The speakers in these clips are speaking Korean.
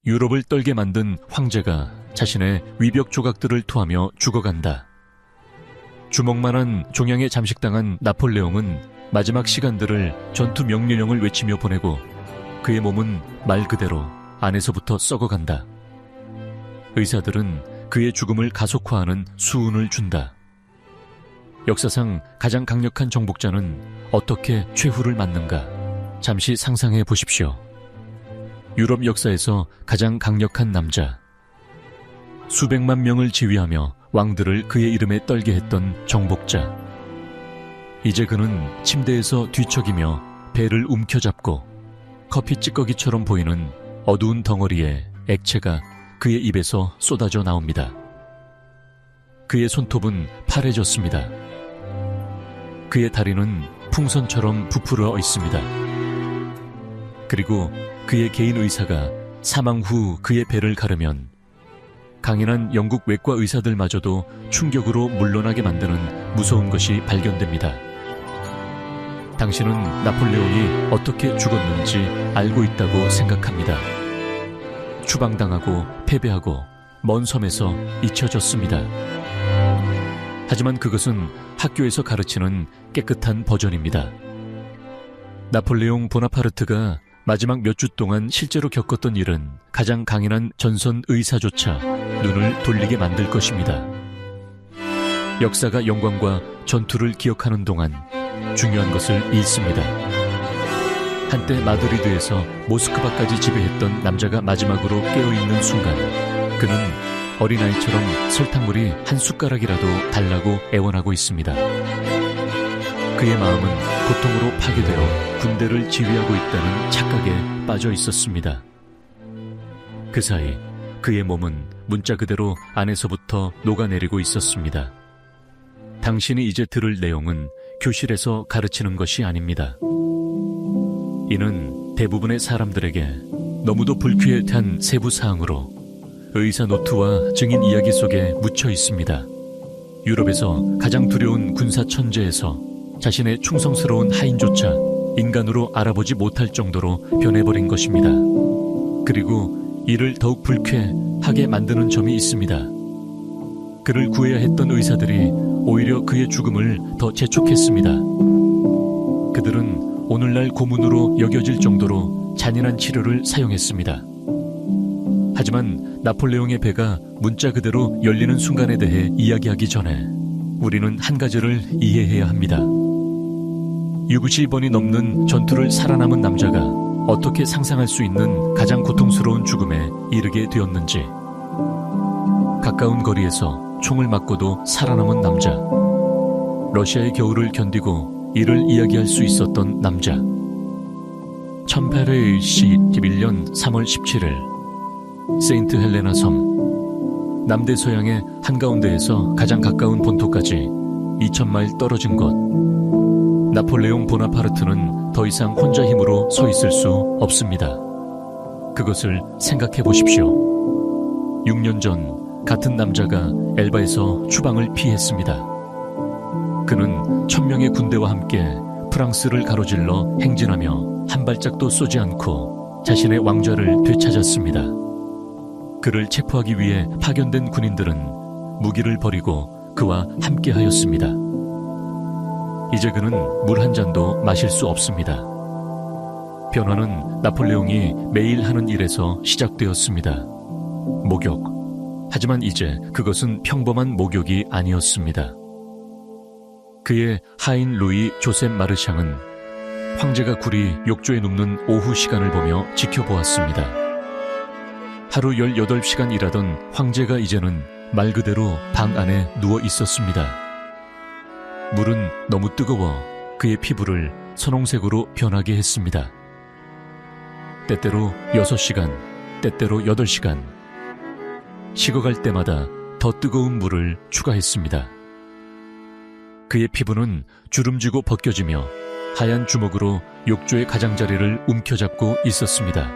유럽을 떨게 만든 황제가 자신의 위벽 조각들을 토하며 죽어간다. 주먹만한 종양에 잠식당한 나폴레옹은 마지막 시간들을 전투 명령을 외치며 보내고 그의 몸은 말 그대로 안에서부터 썩어간다. 의사들은 그의 죽음을 가속화하는 수은을 준다. 역사상 가장 강력한 정복자는 어떻게 최후를 맞는가? 잠시 상상해 보십시오. 유럽 역사에서 가장 강력한 남자. 수백만 명을 지휘하며 왕들을 그의 이름에 떨게 했던 정복자. 이제 그는 침대에서 뒤척이며 배를 움켜잡고 커피 찌꺼기처럼 보이는 어두운 덩어리에 액체가 그의 입에서 쏟아져 나옵니다. 그의 손톱은 파래졌습니다. 그의 다리는 풍선처럼 부풀어 있습니다. 그리고 그의 개인 의사가 사망 후 그의 배를 가르면 강인한 영국 외과 의사들마저도 충격으로 물러나게 만드는 무서운 것이 발견됩니다. 당신은 나폴레옹이 어떻게 죽었는지 알고 있다고 생각합니다. 추방당하고 패배하고 먼 섬에서 잊혀졌습니다. 하지만 그것은 학교에서 가르치는 깨끗한 버전입니다. 나폴레옹 보나파르트가 마지막 몇 주 동안 실제로 겪었던 일은 가장 강인한 전선 의사조차 눈을 돌리게 만들 것입니다. 역사가 영광과 전투를 기억하는 동안 중요한 것을 잃습니다. 한때 마드리드에서 모스크바까지 지배했던 남자가 마지막으로 깨어있는 순간 그는 어린아이처럼 설탕물이 한 숟가락이라도 달라고 애원하고 있습니다. 그의 마음은 고통으로 파괴되어 군대를 지휘하고 있다는 착각에 빠져 있었습니다. 그 사이 그의 몸은 문자 그대로 안에서부터 녹아내리고 있었습니다. 당신이 이제 들을 내용은 교실에서 가르치는 것이 아닙니다. 이는 대부분의 사람들에게 너무도 불쾌한 세부 사항으로 의사 노트와 증인 이야기 속에 묻혀 있습니다. 유럽에서 가장 두려운 군사 천재에서 자신의 충성스러운 하인조차 인간으로 알아보지 못할 정도로 변해버린 것입니다. 그리고 이를 더욱 불쾌하게 만드는 점이 있습니다. 그를 구해야 했던 의사들이 오히려 그의 죽음을 더 재촉했습니다. 그들은 오늘날 고문으로 여겨질 정도로 잔인한 치료를 사용했습니다. 하지만 나폴레옹의 배가 문자 그대로 열리는 순간에 대해 이야기하기 전에 우리는 한 가지를 이해해야 합니다. 60번이 넘는 전투를 살아남은 남자가 어떻게 상상할 수 있는 가장 고통스러운 죽음에 이르게 되었는지. 가까운 거리에서 총을 맞고도 살아남은 남자. 러시아의 겨울을 견디고 이를 이야기할 수 있었던 남자. 1811년 3월 17일 세인트 헬레나 섬. 남대서양의 한가운데에서 가장 가까운 본토까지 2000마일 떨어진 곳. 나폴레옹 보나파르트는 더 이상 혼자 힘으로 서 있을 수 없습니다. 그것을 생각해 보십시오. 6년 전 같은 남자가 엘바에서 추방을 피했습니다. 그는 1000명의 군대와 함께 프랑스를 가로질러 행진하며 한 발짝도 쏘지 않고 자신의 왕좌를 되찾았습니다. 그를 체포하기 위해 파견된 군인들은 무기를 버리고 그와 함께하였습니다. 이제 그는 물 한 잔도 마실 수 없습니다. 변화는 나폴레옹이 매일 하는 일에서 시작되었습니다. 목욕. 하지만 이제 그것은 평범한 목욕이 아니었습니다. 그의 하인 루이 조셉 마르샹은 황제가 굴이 욕조에 눕는 오후 시간을 보며 지켜보았습니다. 하루 18시간 일하던 황제가 이제는 말 그대로 방 안에 누워 있었습니다. 물은 너무 뜨거워 그의 피부를 선홍색으로 변하게 했습니다. 때때로 6시간, 때때로 8시간. 식어갈 때마다 더 뜨거운 물을 추가했습니다. 그의 피부는 주름지고 벗겨지며 하얀 주먹으로 욕조의 가장자리를 움켜잡고 있었습니다.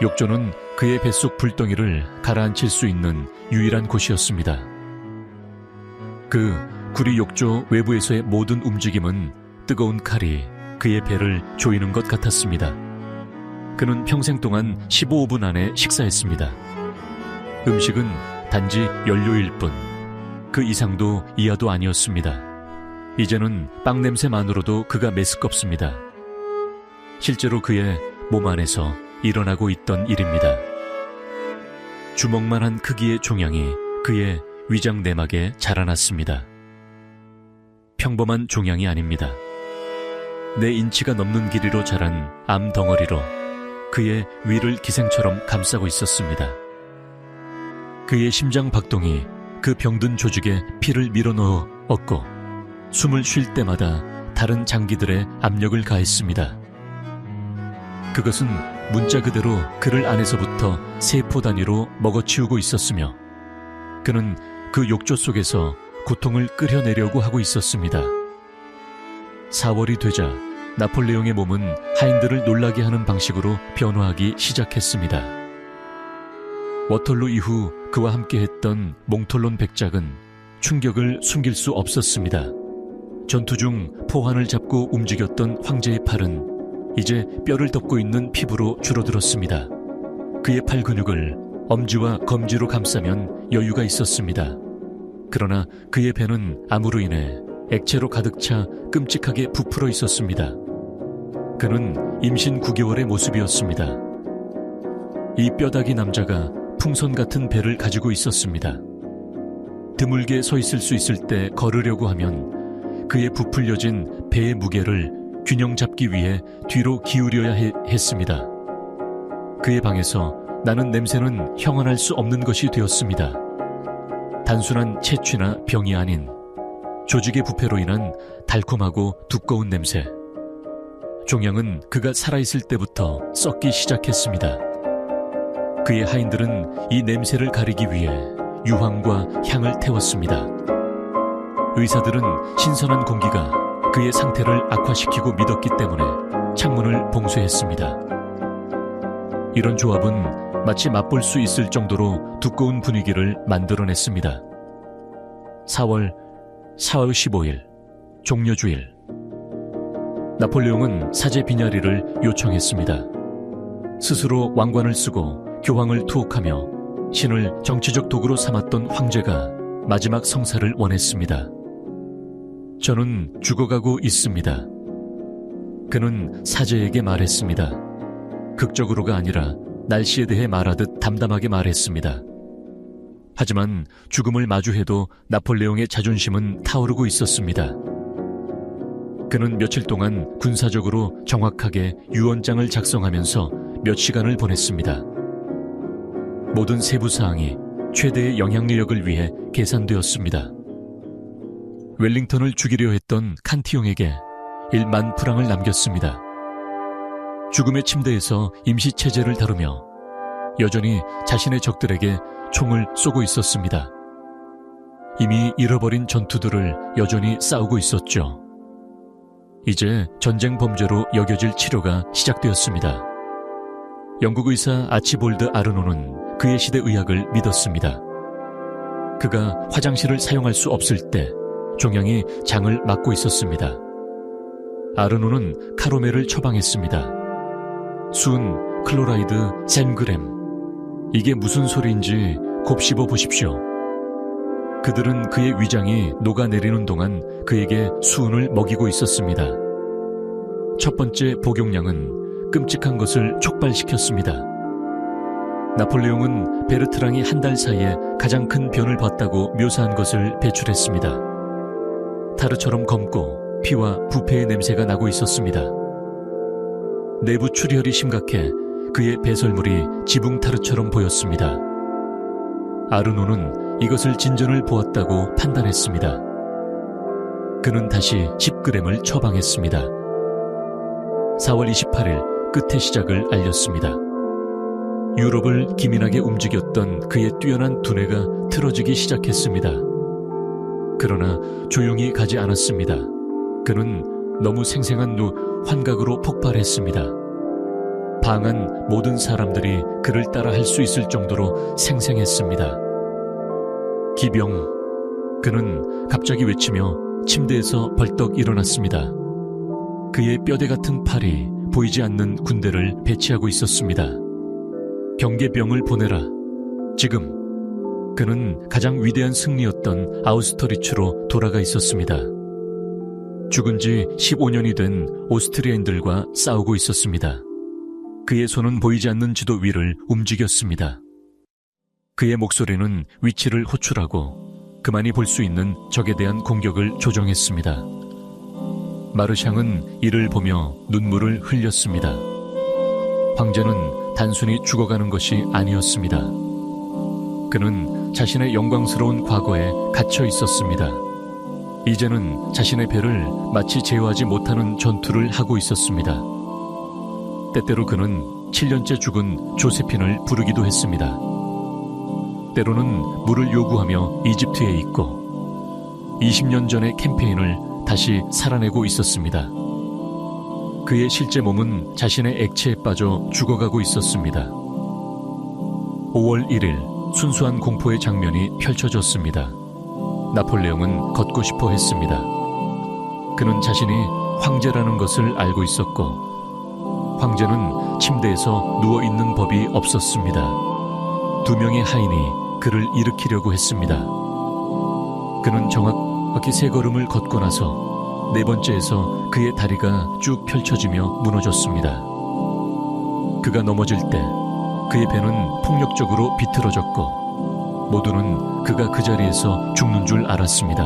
욕조는 그의 뱃속 불덩이를 가라앉힐 수 있는 유일한 곳이었습니다. 그 구리 욕조 외부에서의 모든 움직임은 뜨거운 칼이 그의 배를 조이는 것 같았습니다. 그는 평생 동안 15분 안에 식사했습니다. 음식은 단지 연료일 뿐, 그 이상도 이하도 아니었습니다. 이제는 빵 냄새만으로도 그가 메스껍습니다. 실제로 그의 몸 안에서 일어나고 있던 일입니다. 주먹만한 크기의 종양이 그의 위장 내막에 자라났습니다. 평범한 종양이 아닙니다. 4인치가 넘는 길이로 자란 암 덩어리로 그의 위를 기생처럼 감싸고 있었습니다. 그의 심장 박동이 그 병든 조직에 피를 밀어넣었고 숨을 쉴 때마다 다른 장기들의 압력을 가했습니다. 그것은 문자 그대로 그를 안에서부터 세포 단위로 먹어치우고 있었으며 그는 그 욕조 속에서 고통을 끌어내려고 하고 있었습니다. 4월이 되자 나폴레옹의 몸은 하인들을 놀라게 하는 방식으로 변화하기 시작했습니다. 워털루 이후 그와 함께했던 몽톨론 백작은 충격을 숨길 수 없었습니다. 전투 중 포환을 잡고 움직였던 황제의 팔은 이제 뼈를 덮고 있는 피부로 줄어들었습니다. 그의 팔 근육을 엄지와 검지로 감싸면 여유가 있었습니다. 그러나 그의 배는 암으로 인해 액체로 가득 차 끔찍하게 부풀어 있었습니다. 그는 임신 9개월의 모습이었습니다. 이 뼈다귀 남자가 풍선 같은 배를 가지고 있었습니다. 드물게 서 있을 수 있을 때 걸으려고 하면 그의 부풀려진 배의 무게를 균형 잡기 위해 뒤로 기울여야 했습니다. 그의 방에서 나는 냄새는 형언할 수 없는 것이 되었습니다. 단순한 채취나 병이 아닌 조직의 부패로 인한 달콤하고 두꺼운 냄새. 종양은 그가 살아있을 때부터 썩기 시작했습니다. 그의 하인들은 이 냄새를 가리기 위해 유황과 향을 태웠습니다. 의사들은 신선한 공기가 그의 상태를 악화시키고 믿었기 때문에 창문을 봉쇄했습니다. 이런 조합은 마치 맛볼 수 있을 정도로 두꺼운 분위기를 만들어냈습니다. 4월 15일 종려주일, 나폴레옹은 사제 비냐리를 요청했습니다. 스스로 왕관을 쓰고 교황을 투옥하며 신을 정치적 도구로 삼았던 황제가 마지막 성사를 원했습니다. 저는 죽어가고 있습니다. 그는 사제에게 말했습니다. 극적으로가 아니라 날씨에 대해 말하듯 담담하게 말했습니다. 하지만 죽음을 마주해도 나폴레옹의 자존심은 타오르고 있었습니다. 그는 며칠 동안 군사적으로 정확하게 유언장을 작성하면서 몇 시간을 보냈습니다. 모든 세부사항이 최대의 영향력을 위해 계산되었습니다. 웰링턴을 죽이려 했던 칸티용에게 1만 프랑을 남겼습니다. 죽음의 침대에서 임시체제를 다루며 여전히 자신의 적들에게 총을 쏘고 있었습니다. 이미 잃어버린 전투들을 여전히 싸우고 있었죠. 이제 전쟁 범죄로 여겨질 치료가 시작되었습니다. 영국 의사 아치볼드 아르노는 그의 시대 의학을 믿었습니다. 그가 화장실을 사용할 수 없을 때 종양이 장을 막고 있었습니다. 아르노는 카로멜을 처방했습니다. 순, 클로라이드, 센그램. 이게 무슨 소리인지 곱씹어 보십시오. 그들은 그의 위장이 녹아내리는 동안 그에게 수은을 먹이고 있었습니다. 첫 번째 복용량은 끔찍한 것을 촉발시켰습니다. 나폴레옹은 베르트랑이 한 달 사이에 가장 큰 변을 봤다고 묘사한 것을 배출했습니다. 타르처럼 검고 피와 부패의 냄새가 나고 있었습니다. 내부 출혈이 심각해 그의 배설물이 지붕타르처럼 보였습니다. 아르노는 이것을 진전을 보았다고 판단했습니다. 그는 다시 10g을 처방했습니다. 4월 28일 끝의 시작을 알렸습니다. 유럽을 기민하게 움직였던 그의 뛰어난 두뇌가 틀어지기 시작했습니다. 그러나 조용히 가지 않았습니다. 그는 너무 생생한 환각으로 폭발했습니다. 방한 모든 사람들이 그를 따라 할 수 있을 정도로 생생했습니다. 기병. 그는 갑자기 외치며 침대에서 벌떡 일어났습니다. 그의 뼈대 같은 팔이 보이지 않는 군대를 배치하고 있었습니다. 경계병을 보내라. 지금 그는 가장 위대한 승리였던 아우스터리츠로 돌아가 있었습니다. 죽은 지 15년이 된 오스트리아인들과 싸우고 있었습니다. 그의 손은 보이지 않는 지도 위를 움직였습니다. 그의 목소리는 위치를 호출하고 그만이 볼 수 있는 적에 대한 공격을 조정했습니다. 마르샹은 이를 보며 눈물을 흘렸습니다. 황제는 단순히 죽어가는 것이 아니었습니다. 그는 자신의 영광스러운 과거에 갇혀 있었습니다. 이제는 자신의 배를 마치 제어하지 못하는 전투를 하고 있었습니다. 때때로 그는 7년째 죽은 조세핀을 부르기도 했습니다. 때로는 물을 요구하며 이집트에 있고 20년 전의 캠페인을 다시 살아내고 있었습니다. 그의 실제 몸은 자신의 액체에 빠져 죽어가고 있었습니다. 5월 1일 순수한 공포의 장면이 펼쳐졌습니다. 나폴레옹은 걷고 싶어 했습니다. 그는 자신이 황제라는 것을 알고 있었고 황제는 침대에서 누워있는 법이 없었습니다. 2명의 하인이 그를 일으키려고 했습니다. 그는 정확히 3걸음을 걷고 나서 4번째에서 그의 다리가 쭉 펼쳐지며 무너졌습니다. 그가 넘어질 때 그의 배는 폭력적으로 비틀어졌고 모두는 그가 그 자리에서 죽는 줄 알았습니다.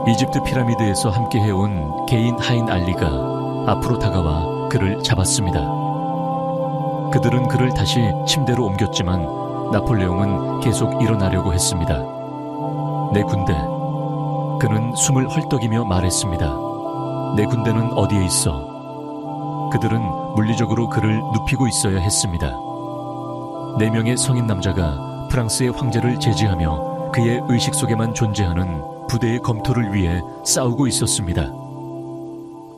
이집트 피라미드에서 함께 해온 개인 하인 알리가 앞으로 다가와 그를 잡았습니다. 그들은 그를 다시 침대로 옮겼지만 나폴레옹은 계속 일어나려고 했습니다. 내 군대. 그는 숨을 헐떡이며 말했습니다. 내 군대는 어디에 있어? 그들은 물리적으로 그를 눕히고 있어야 했습니다. 4명의 성인 남자가 프랑스의 황제를 제지하며 그의 의식 속에만 존재하는 부대의 검토를 위해 싸우고 있었습니다.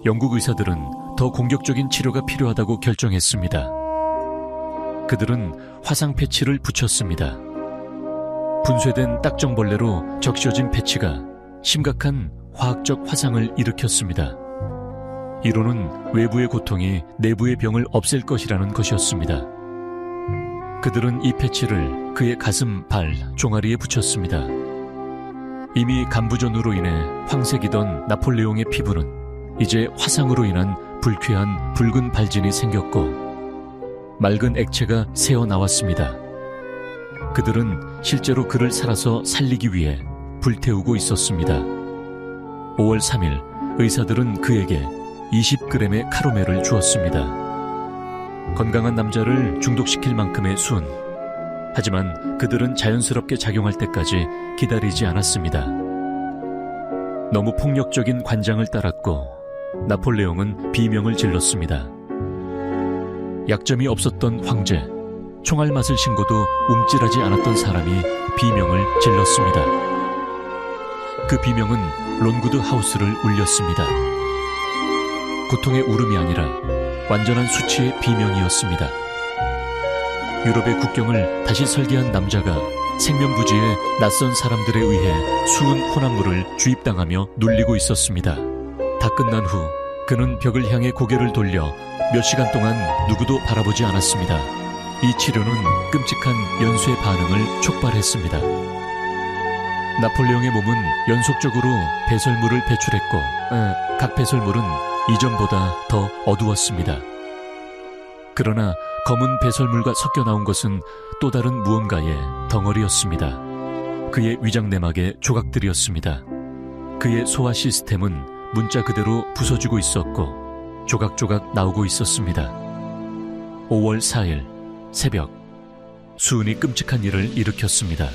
영국 의사들은 더 공격적인 치료가 필요하다고 결정했습니다. 그들은 화상 패치를 붙였습니다. 분쇄된 딱정벌레로 적셔진 패치가 심각한 화학적 화상을 일으켰습니다. 이로는 외부의 고통이 내부의 병을 없앨 것이라는 것이었습니다. 그들은 이 패치를 그의 가슴, 발, 종아리에 붙였습니다. 이미 간부전으로 인해 황색이던 나폴레옹의 피부는 이제 화상으로 인한 불쾌한 붉은 발진이 생겼고 맑은 액체가 새어나왔습니다. 그들은 실제로 그를 살아서 살리기 위해 불태우고 있었습니다. 5월 3일 의사들은 그에게 20g의 카로멜을 주었습니다. 건강한 남자를 중독시킬 만큼의 순. 하지만 그들은 자연스럽게 작용할 때까지 기다리지 않았습니다. 너무 폭력적인 관장을 따랐고 나폴레옹은 비명을 질렀습니다. 약점이 없었던 황제, 총알 맛을 신고도 움찔하지 않았던 사람이 비명을 질렀습니다. 그 비명은 론구드 하우스를 울렸습니다. 고통의 울음이 아니라 완전한 수치의 비명이었습니다. 유럽의 국경을 다시 설계한 남자가 생면부지에 낯선 사람들에 의해 수은 혼합물을 주입당하며 눌리고 있었습니다. 다 끝난 후 그는 벽을 향해 고개를 돌려 몇 시간 동안 누구도 바라보지 않았습니다. 이 치료는 끔찍한 연쇄 반응을 촉발했습니다. 나폴레옹의 몸은 연속적으로 배설물을 배출했고 각 배설물은 이전보다 더 어두웠습니다. 그러나 검은 배설물과 섞여 나온 것은 또 다른 무언가의 덩어리였습니다. 그의 위장 내막의 조각들이었습니다. 그의 소화 시스템은 문자 그대로 부서지고 있었고 조각조각 나오고 있었습니다. 5월 4일 새벽 수은이 끔찍한 일을 일으켰습니다.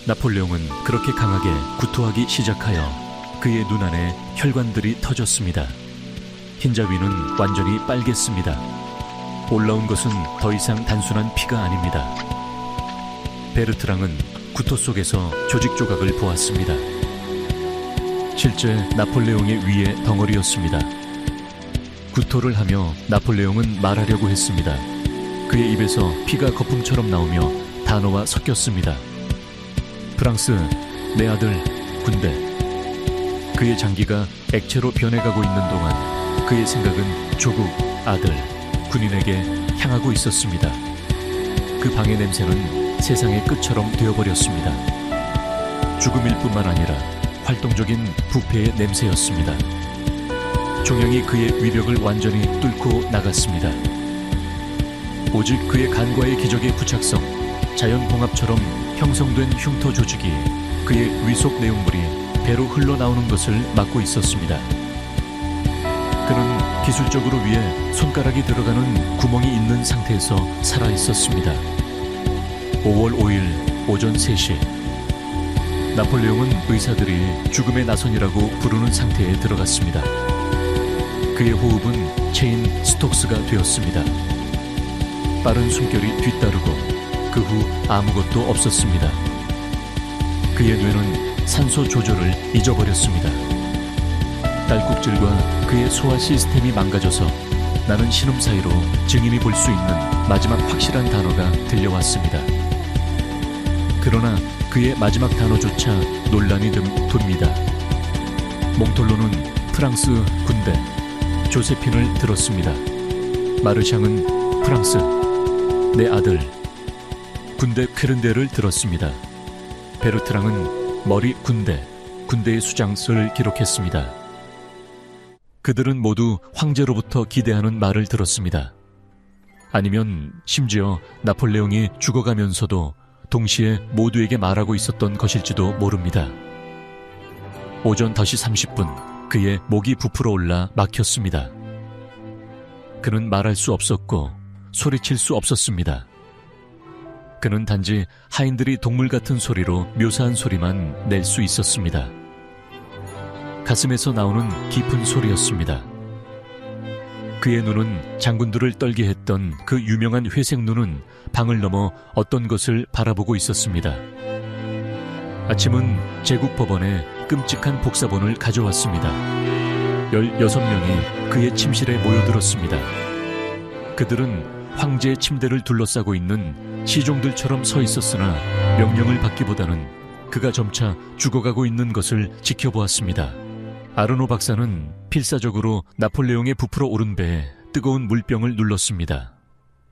나폴레옹은 그렇게 강하게 구토하기 시작하여 그의 눈 안에 혈관들이 터졌습니다. 흰자위는 완전히 빨갰습니다. 올라온 것은 더 이상 단순한 피가 아닙니다. 베르트랑은 구토 속에서 조직 조각을 보았습니다. 실제 나폴레옹의 위의 덩어리였습니다. 구토를 하며 나폴레옹은 말하려고 했습니다. 그의 입에서 피가 거품처럼 나오며 단어와 섞였습니다. 프랑스, 내 아들, 군대. 그의 장기가 액체로 변해가고 있는 동안 그의 생각은 조국, 아들, 군인에게 향하고 있었습니다. 그 방의 냄새는 세상의 끝처럼 되어버렸습니다. 죽음일 뿐만 아니라 활동적인 부패의 냄새였습니다. 종양이 그의 위력을 완전히 뚫고 나갔습니다. 오직 그의 간과의 기적의 부착성, 자연봉합처럼 형성된 흉터 조직이 그의 위속 내용물이 배로 흘러나오는 것을 막고 있었습니다. 그는 기술적으로 위에 손가락이 들어가는 구멍이 있는 상태에서 살아있었습니다. 5월 5일 오전 3시 나폴레옹은 의사들이 죽음의 나선이라고 부르는 상태에 들어갔습니다. 그의 호흡은 체인 스톡스가 되었습니다. 빠른 숨결이 뒤따르고 그 후 아무것도 없었습니다. 그의 뇌는 산소 조절을 잊어버렸습니다. 딸꾹질과 그의 소화 시스템이 망가져서 나는 신음 사이로 증인이 볼 수 있는 마지막 확실한 단어가 들려왔습니다. 그러나 그의 마지막 단어조차 논란이 돕니다. 몽톨로는 프랑스 군대, 조세핀을 들었습니다. 마르샹은 프랑스, 내 아들, 군대 쾌른데를 들었습니다. 베르트랑은 머리 군대의 수장을 기록했습니다. 그들은 모두 황제로부터 기대하는 말을 들었습니다. 아니면 심지어 나폴레옹이 죽어가면서도 동시에 모두에게 말하고 있었던 것일지도 모릅니다. 오전 5시 30분 그의 목이 부풀어 올라 막혔습니다. 그는 말할 수 없었고 소리칠 수 없었습니다. 그는 단지 하인들이 동물 같은 소리로 묘사한 소리만 낼 수 있었습니다. 가슴에서 나오는 깊은 소리였습니다. 그의 눈은 장군들을 떨게 했던 그 유명한 회색 눈은 방을 넘어 어떤 것을 바라보고 있었습니다. 아침은 제국법원에 끔찍한 복사본을 가져왔습니다. 16명이 그의 침실에 모여들었습니다. 그들은 황제의 침대를 둘러싸고 있는 시종들처럼 서 있었으나 명령을 받기보다는 그가 점차 죽어가고 있는 것을 지켜보았습니다. 아르노 박사는 필사적으로 나폴레옹의 부풀어 오른 배에 뜨거운 물병을 눌렀습니다.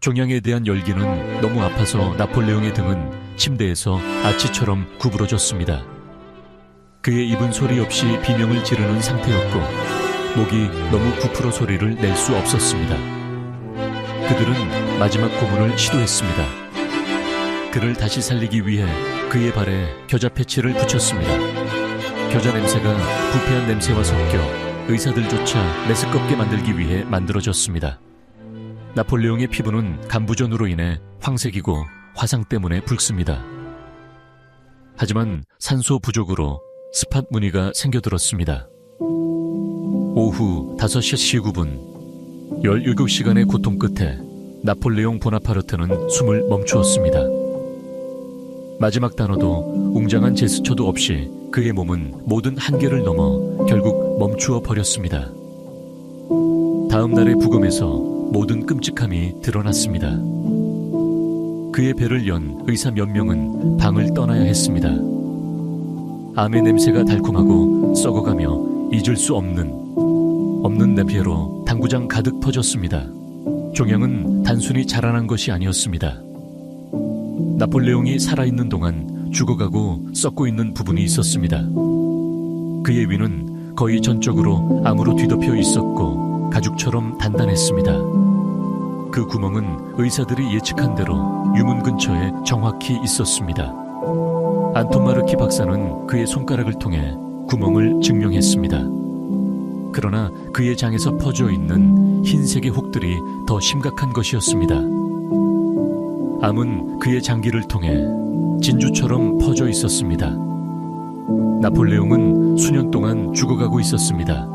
종양에 대한 열기는 너무 아파서 나폴레옹의 등은 침대에서 아치처럼 구부러졌습니다. 그의 입은 소리 없이 비명을 지르는 상태였고 목이 너무 부풀어 소리를 낼 수 없었습니다. 그들은 마지막 고문을 시도했습니다. 그를 다시 살리기 위해 그의 발에 겨자 패치를 붙였습니다. 겨자 냄새가 부패한 냄새와 섞여 의사들조차 메스껍게 만들기 위해 만들어졌습니다. 나폴레옹의 피부는 간부전으로 인해 황색이고 화상 때문에 붉습니다. 하지만 산소 부족으로 스팟 무늬가 생겨들었습니다. 오후 5시 19분 17시간의 고통 끝에 나폴레옹 보나파르트는 숨을 멈추었습니다. 마지막 단어도 웅장한 제스처도 없이 그의 몸은 모든 한계를 넘어 결국 멈추어 버렸습니다. 다음 날의 부검에서 모든 끔찍함이 드러났습니다. 그의 배를 연 의사 몇 명은 방을 떠나야 했습니다. 암의 냄새가 달콤하고 썩어가며 잊을 수 없는 냄새로 당구장 가득 퍼졌습니다. 종양은 단순히 자라난 것이 아니었습니다. 나폴레옹이 살아있는 동안 죽어가고 썩고 있는 부분이 있었습니다. 그의 위는 거의 전적으로 암으로 뒤덮여 있었고 가죽처럼 단단했습니다. 그 구멍은 의사들이 예측한 대로 유문 근처에 정확히 있었습니다. 안톤 마르키 박사는 그의 손가락을 통해 구멍을 증명했습니다. 그러나 그의 장에서 퍼져 있는 흰색의 혹들이 더 심각한 것이었습니다. 암은 그의 장기를 통해 진주처럼 퍼져 있었습니다. 나폴레옹은 수년 동안 죽어가고 있었습니다.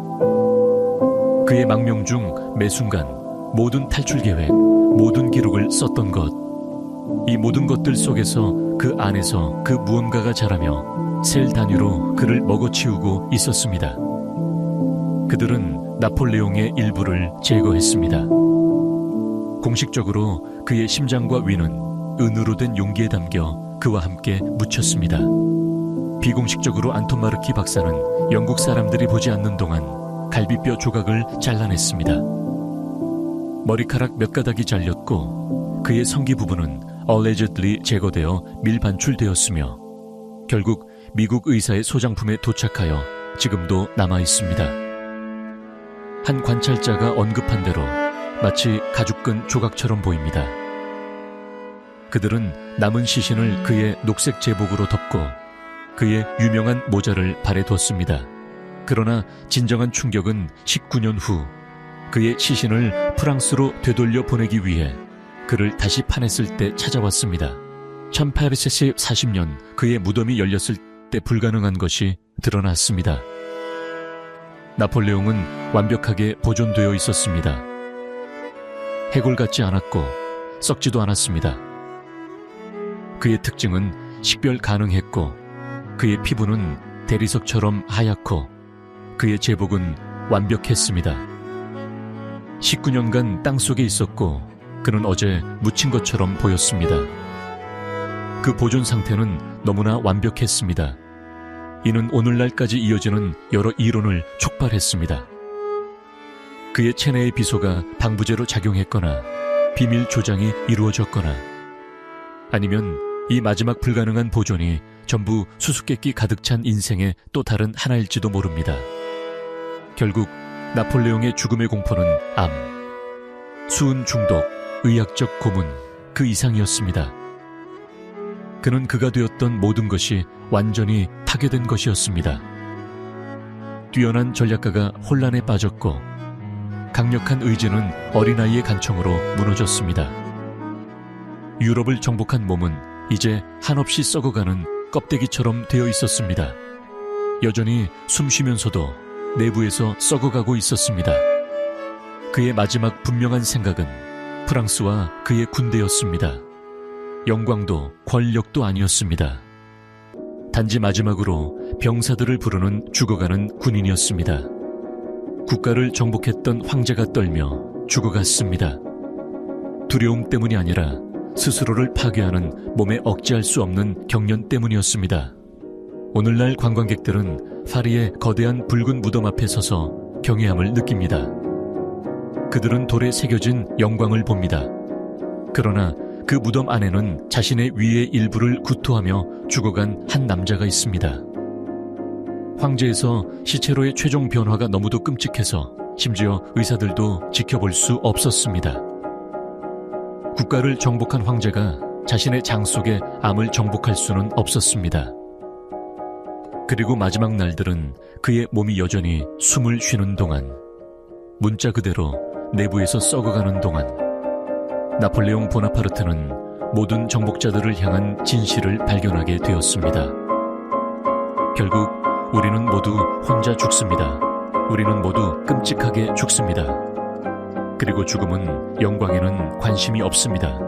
그의 망명 중 매 순간 모든 탈출 계획, 모든 기록을 썼던 것, 이 모든 것들 속에서 그 안에서 그 무언가가 자라며 셀 단위로 그를 먹어치우고 있었습니다. 그들은 나폴레옹의 일부를 제거했습니다. 공식적으로 그의 심장과 위는 은으로 된 용기에 담겨 그와 함께 묻혔습니다. 비공식적으로 안톤 마르키 박사는 영국 사람들이 보지 않는 동안 갈비뼈 조각을 잘라냈습니다. 머리카락 몇 가닥이 잘렸고 그의 성기 부분은 allegedly 제거되어 밀반출되었으며 결국 미국 의사의 소장품에 도착하여 지금도 남아 있습니다. 한 관찰자가 언급한 대로 마치 가죽끈 조각처럼 보입니다. 그들은 남은 시신을 그의 녹색 제복으로 덮고 그의 유명한 모자를 발에 뒀습니다. 그러나 진정한 충격은 19년 후 그의 시신을 프랑스로 되돌려 보내기 위해 그를 다시 파냈을 때 찾아왔습니다. 1840년 그의 무덤이 열렸을 때 불가능한 것이 드러났습니다. 나폴레옹은 완벽하게 보존되어 있었습니다. 해골 같지 않았고 썩지도 않았습니다. 그의 특징은 식별 가능했고 그의 피부는 대리석처럼 하얗고 그의 제복은 완벽했습니다. 19년간 땅속에 있었고 그는 어제 묻힌 것처럼 보였습니다. 그 보존 상태는 너무나 완벽했습니다. 이는 오늘날까지 이어지는 여러 이론을 촉발했습니다. 그의 체내의 비소가 방부제로 작용했거나 비밀 조장이 이루어졌거나 아니면 이 마지막 불가능한 보존이 전부 수수께끼 가득 찬 인생의 또 다른 하나일지도 모릅니다. 결국 나폴레옹의 죽음의 공포는 암, 수은 중독, 의학적 고문 그 이상이었습니다. 그는 그가 되었던 모든 것이 완전히 파괴된 것이었습니다. 뛰어난 전략가가 혼란에 빠졌고 강력한 의지는 어린아이의 간청으로 무너졌습니다. 유럽을 정복한 몸은 이제 한없이 썩어가는 껍데기처럼 되어 있었습니다. 여전히 숨 쉬면서도 내부에서 썩어가고 있었습니다. 그의 마지막 분명한 생각은 프랑스와 그의 군대였습니다. 영광도 권력도 아니었습니다. 단지 마지막으로 병사들을 부르는 죽어가는 군인이었습니다. 국가를 정복했던 황제가 떨며 죽어갔습니다. 두려움 때문이 아니라 스스로를 파괴하는 몸에 억제할 수 없는 경련 때문이었습니다. 오늘날 관광객들은 파리의 거대한 붉은 무덤 앞에 서서 경외함을 느낍니다. 그들은 돌에 새겨진 영광을 봅니다. 그러나 그 무덤 안에는 자신의 위의 일부를 구토하며 죽어간 한 남자가 있습니다. 황제에서 시체로의 최종 변화가 너무도 끔찍해서 심지어 의사들도 지켜볼 수 없었습니다. 국가를 정복한 황제가 자신의 장 속에 암을 정복할 수는 없었습니다. 그리고 마지막 날들은 그의 몸이 여전히 숨을 쉬는 동안, 문자 그대로 내부에서 썩어가는 동안 나폴레옹 보나파르트는 모든 정복자들을 향한 진실을 발견하게 되었습니다. 결국 우리는 모두 혼자 죽습니다. 우리는 모두 끔찍하게 죽습니다. 그리고 죽음은 영광에는 관심이 없습니다.